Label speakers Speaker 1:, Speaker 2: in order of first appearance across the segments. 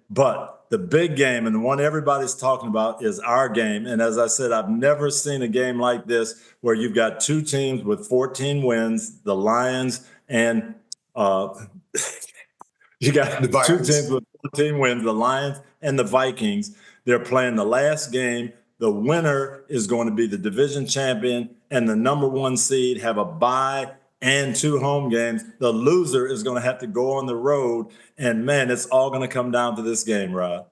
Speaker 1: But the big game and the one everybody's talking about is our game. And as I said, I've never seen a game like this where you've got two teams with 14 wins, the Lions and you got
Speaker 2: The
Speaker 1: two
Speaker 2: Vikings.
Speaker 1: teams with 14 wins, the Lions and the Vikings. They're playing the last game. The winner is going to be the division champion and the number one seed, have a bye and two home games. The loser is going to have to go on the road. And man, it's all going to come down to this game, Rod.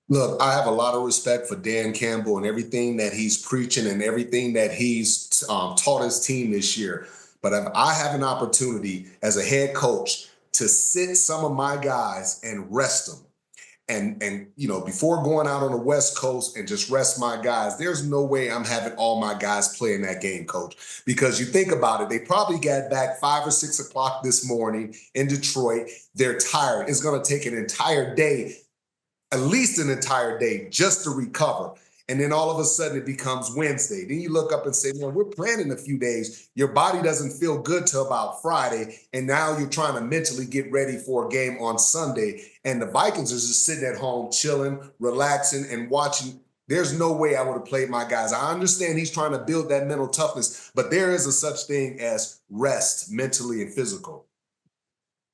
Speaker 2: Look, I have a lot of respect for Dan Campbell and everything that he's preaching and everything that he's taught his team this year. But if I have an opportunity as a head coach to sit some of my guys and rest them, and before going out on the West Coast and just rest my guys, there's no way I'm having all my guys play in that game, Coach. Because you think about it, they probably got back 5 or 6 o'clock this morning in Detroit. They're tired. It's going to take an entire day, at least an entire day, just to recover. And then all of a sudden it becomes Wednesday. Then you look up and say, we're playing in a few days. Your body doesn't feel good till about Friday. And now you're trying to mentally get ready for a game on Sunday. And the Vikings are just sitting at home, chilling, relaxing, and watching. There's no way I would have played my guys. I understand he's trying to build that mental toughness, but there is a such thing as rest, mentally and physical.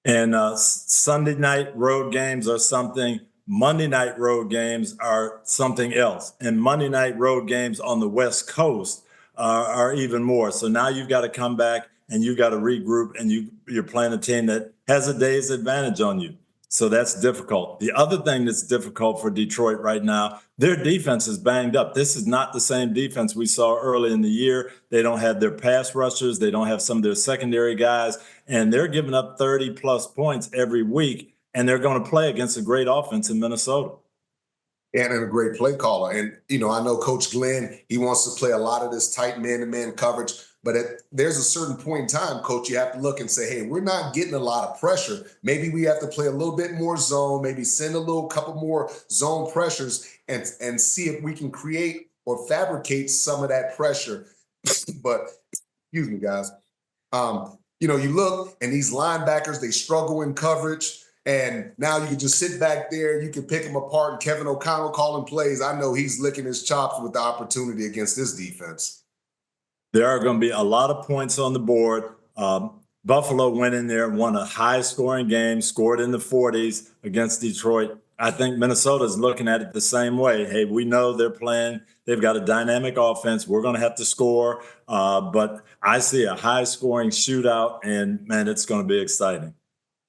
Speaker 1: And Sunday night road games are something. Monday night road games are something else. And Monday night road games on the West Coast are even more. So now you've got to come back and you've got to regroup, and you're playing a team that has a day's advantage on you. So that's difficult. The other thing that's difficult for Detroit right now, their defense is banged up. This is not the same defense we saw early in the year. They don't have their pass rushers. They don't have some of their secondary guys, and they're giving up 30-plus points every week. And they're going to play against a great offense in Minnesota.
Speaker 2: And a great play caller. And, I know Coach Glenn, he wants to play a lot of this tight man-to-man coverage. But there's a certain point in time, Coach, you have to look and say, hey, we're not getting a lot of pressure. Maybe we have to play a little bit more zone, maybe send a couple more zone pressures and see if we can create or fabricate some of that pressure. But, excuse me, guys. You look, and these linebackers, they struggle in coverage. And now you can just sit back there. You can pick them apart. And Kevin O'Connell calling plays. I know he's licking his chops with the opportunity against this defense.
Speaker 1: There are going to be a lot of points on the board. Buffalo went in there, won a high-scoring game, scored in the 40s against Detroit. I think Minnesota's looking at it the same way. Hey, we know they're playing. They've got a dynamic offense. We're going to have to score. But I see a high-scoring shootout, and, man, it's going to be exciting.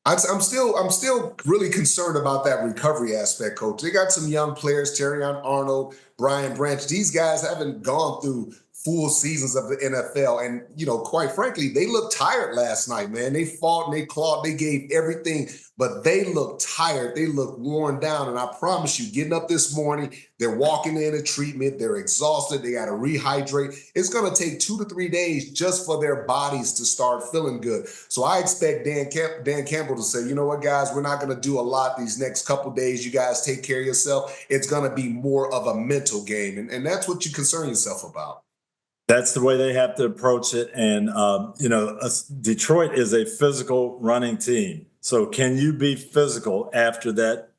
Speaker 2: I'm still really concerned about that recovery aspect, Coach. They got some young players, Terrion Arnold, Brian Branch. These guys haven't gone through full seasons of the NFL. And, quite frankly, they looked tired last night, man. They fought and they clawed. They gave everything, but they looked tired. They looked worn down. And I promise you, getting up this morning, they're walking in a treatment. They're exhausted. They got to rehydrate. It's going to take 2 to 3 days just for their bodies to start feeling good. So I expect Dan Campbell to say, you know what, guys, we're not going to do a lot these next couple days. You guys take care of yourself. It's going to be more of a mental game. And that's what you concern yourself about.
Speaker 1: That's the way they have to approach it. And, Detroit is a physical running team. So can you be physical after that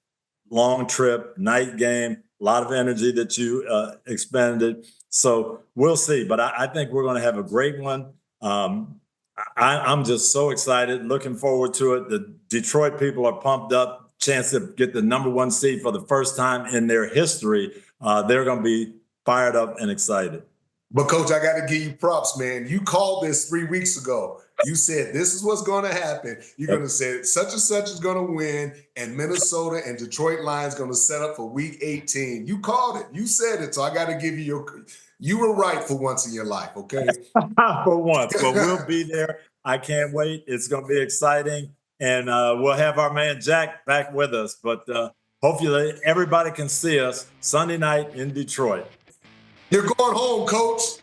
Speaker 1: long trip, night game, a lot of energy that you expended? So we'll see. But I think we're going to have a great one. I'm just so excited, looking forward to it. The Detroit people are pumped up, chance to get the number one seed for the first time in their history. They're going to be fired up and excited.
Speaker 2: But, Coach, I got to give you props, man. You called this 3 weeks ago. You said this is what's going to happen. You're going to say such and such is going to win, and Minnesota and Detroit Lions going to set up for Week 18. You called it. You said it. So I got to give you you were right for once in your life, okay?
Speaker 1: For once. But we'll be there. I can't wait. It's going to be exciting. And we'll have our man Jack back with us. But hopefully everybody can see us Sunday night in Detroit.
Speaker 2: You're going home, Coach.